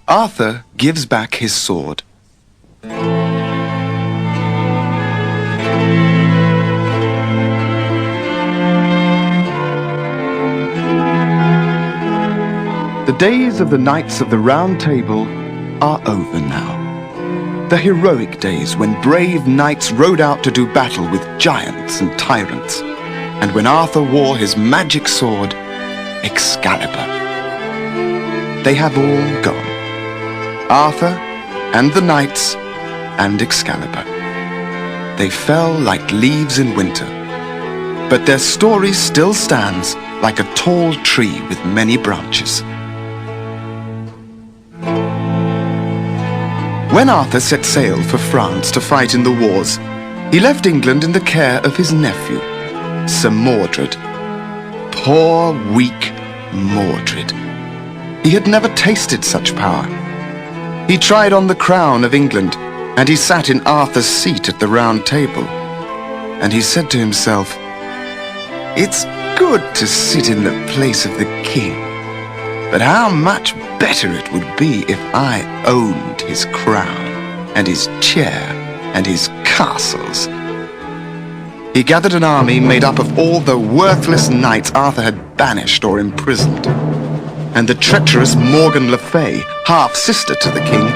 Arthur gives back his sword. The days of the Knights of the Round Table are over now. The heroic days when brave knights rode out to do battle with giants and tyrants, and when Arthur wore his magic sword, Excalibur. They have all gone. Arthur and the knights and Excalibur. They fell like leaves in winter, but their story still stands like a tall tree with many branches. When Arthur set sail for France to fight in the wars, he left England in the care of his nephew, Sir Mordred. Poor, weak Mordred. He had never tasted such power. He tried on the crown of England, and he sat in Arthur's seat at the Round Table. And he said to himself, "It's good to sit in the place of the king, but how much better it would be if I owned his crown, and his chair, and his castles." He gathered an army made up of all the worthless knights Arthur had banished or imprisoned. And the treacherous Morgan le Fay, half-sister to the king,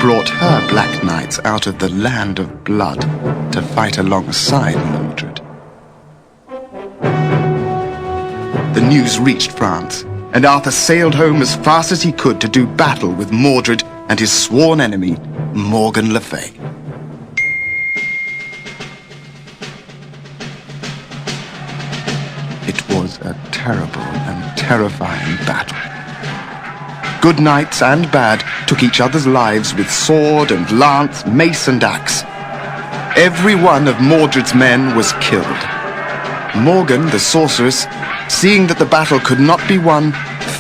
brought her black knights out of the land of blood to fight alongside Mordred. The news reached France, and Arthur sailed home as fast as he could to do battle with Mordred and his sworn enemy, Morgan le Fay. It was a terrible and terrifying battle. Good knights and bad took each other's lives with sword and lance, mace and axe. Every one of Mordred's men was killed. Morgan, the sorceress, seeing that the battle could not be won,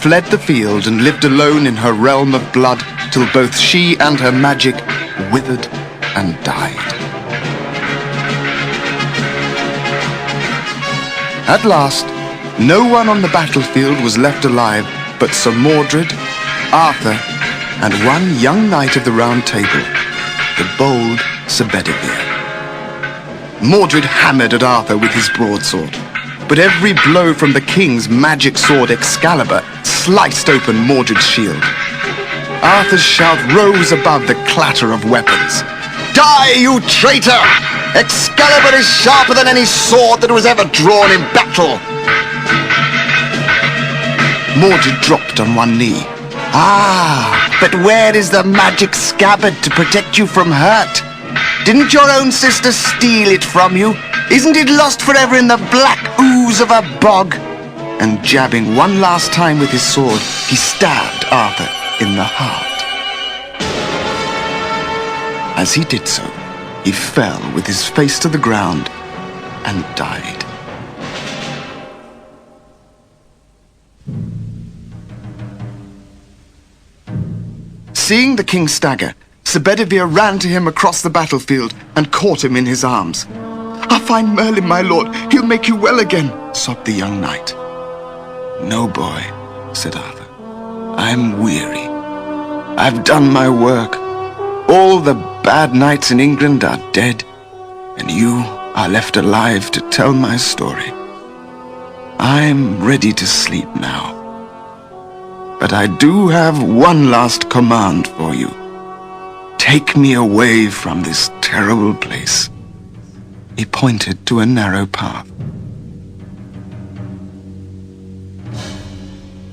fled the field and lived alone in her realm of blood till both she and her magic withered and died. At last, no one on the battlefield was left alive but Sir Mordred, Arthur, and one young knight of the Round Table, the bold Sir Bedivere. Mordred hammered at Arthur with his broadsword, but every blow from the king's magic sword Excalibur sliced open Mordred's shield. Arthur's shout rose above the clatter of weapons. "Die, you traitor! Excalibur is sharper than any sword that was ever drawn in battle!" Mordred dropped on one knee. "Ah, but where is the magic scabbard to protect you from hurt? Didn't your own sister steal it from you? Isn't it lost forever in the black ooze of a bog?" And jabbing one last time with his sword, he stabbed Arthur in the heart. As he did so, he fell with his face to the ground and died. Seeing the king stagger, Sir Bedivere ran to him across the battlefield and caught him in his arms. "Ah, find Merlin, my lord. He'll make you well again," sobbed the young knight. "No, boy," said Arthur. "I'm weary. I've done my work. All the bad knights in England are dead, and you are left alive to tell my story. I'm ready to sleep now. But I do have one last command for you. Take me away from this terrible place." He pointed to a narrow path.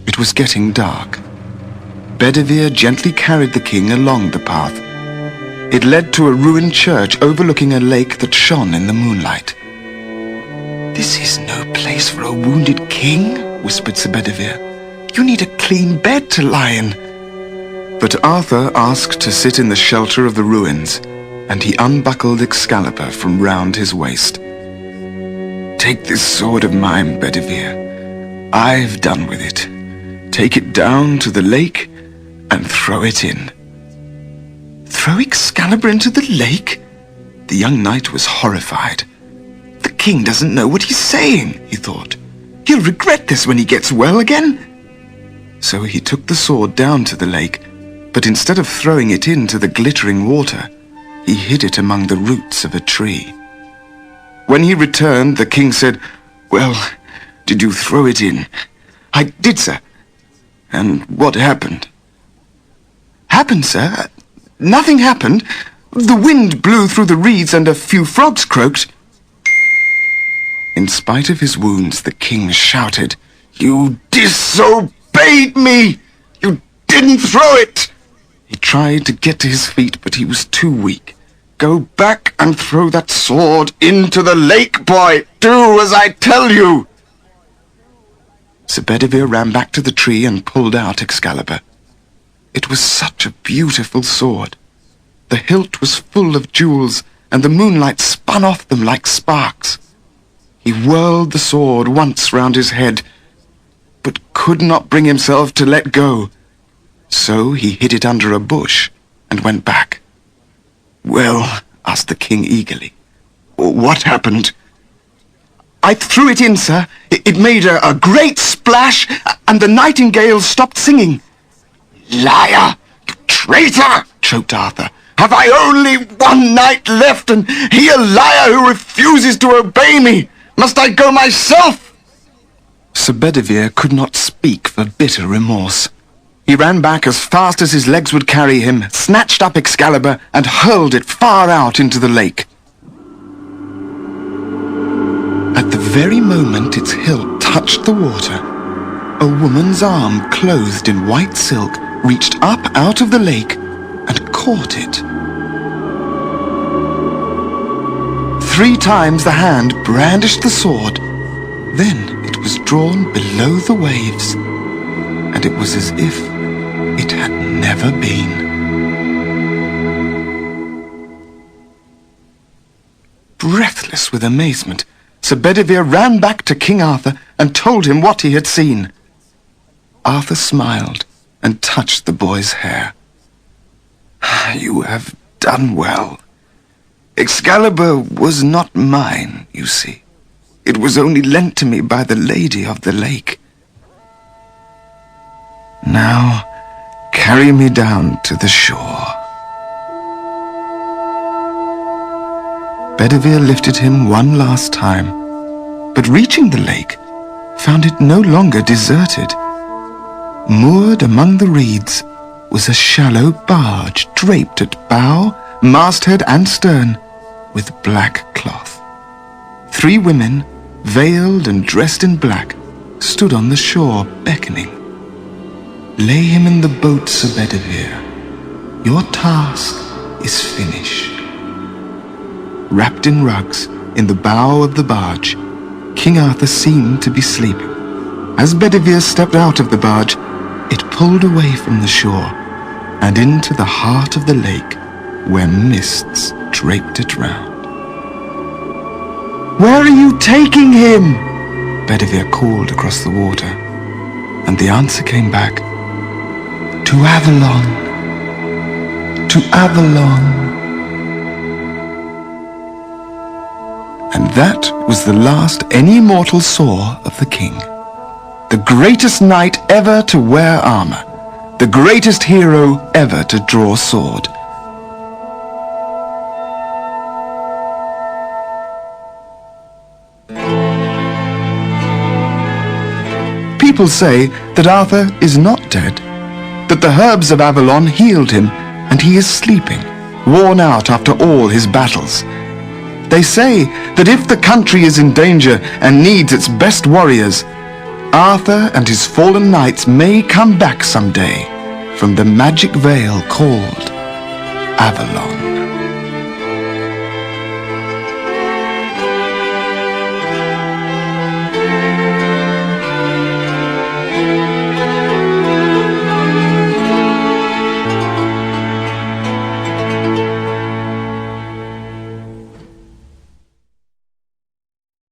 It was getting dark. Bedivere gently carried the king along the path. It led to a ruined church overlooking a lake that shone in the moonlight. "This is no place for a wounded king," whispered Sir Bedivere. "You need a clean bed to lie in." But Arthur asked to sit in the shelter of the ruins, and he unbuckled Excalibur from round his waist. "Take this sword of mine, Bedivere. I've done with it. Take it down to the lake and throw it in." Throw Excalibur into the lake? The young knight was horrified. "The king doesn't know what he's saying," he thought. "He'll regret this when he gets well again." So he took the sword down to the lake but instead of throwing it into the glittering water, he hid it among the roots of a tree. When he returned, the king said, "Well, did you throw it in?" "I did, sir." "And what happened?" "Happened, sir? Nothing happened. The wind blew through the reeds and a few frogs croaked." In spite of his wounds, the king shouted, "You disobeyed me! You didn't throw it!" He tried to get to his feet, but he was too weak. "Go back and throw that sword into the lake, boy! Do as I tell you!" Sir Bedivere ran back to the tree and pulled out Excalibur. It was such a beautiful sword. The hilt was full of jewels, and the moonlight spun off them like sparks. He whirled the sword once round his head, but could not bring himself to let go. So he hid it under a bush and went back. "Well," asked the king eagerly, "what happened?" "I threw it in, sir. It made a great splash, and the nightingales stopped singing." "Liar! You traitor!" choked Arthur. "Have I only one night left, and he a liar who refuses to obey me? Must I go myself?" Sir Bedivere could not speak for bitter remorse. He ran back as fast as his legs would carry him, snatched up Excalibur, and hurled it far out into the lake. At the very moment its hilt touched the water, a woman's arm clothed in white silk reached up out of the lake and caught it. 3 times the hand brandished the sword, then it was drawn below the waves, and it was as if it had never been. Breathless with amazement, Sir Bedivere ran back to King Arthur and told him what he had seen. Arthur smiled and touched the boy's hair. "You have done well. Excalibur was not mine, you see. It was only lent to me by the Lady of the Lake. Now, carry me down to the shore." Bedivere lifted him one last time, but reaching the lake, found it no longer deserted. Moored among the reeds was a shallow barge draped at bow, masthead and stern with black cloth. 3 women, veiled and dressed in black, stood on the shore beckoning. "Lay him in the boat, Sir Bedivere. Your task is finished." Wrapped in rugs, in the bow of the barge, King Arthur seemed to be sleeping. As Bedivere stepped out of the barge, it pulled away from the shore and into the heart of the lake, where mists draped it round. "Where are you taking him?" Bedivere called across the water, and the answer came back, "To Avalon, to Avalon." And that was the last any mortal saw of the king. The greatest knight ever to wear armor, the greatest hero ever to draw sword. People say that Arthur is not dead, that the herbs of Avalon healed him, and he is sleeping, worn out after all his battles. They say that if the country is in danger and needs its best warriors, Arthur and his fallen knights may come back someday from the magic vale called Avalon.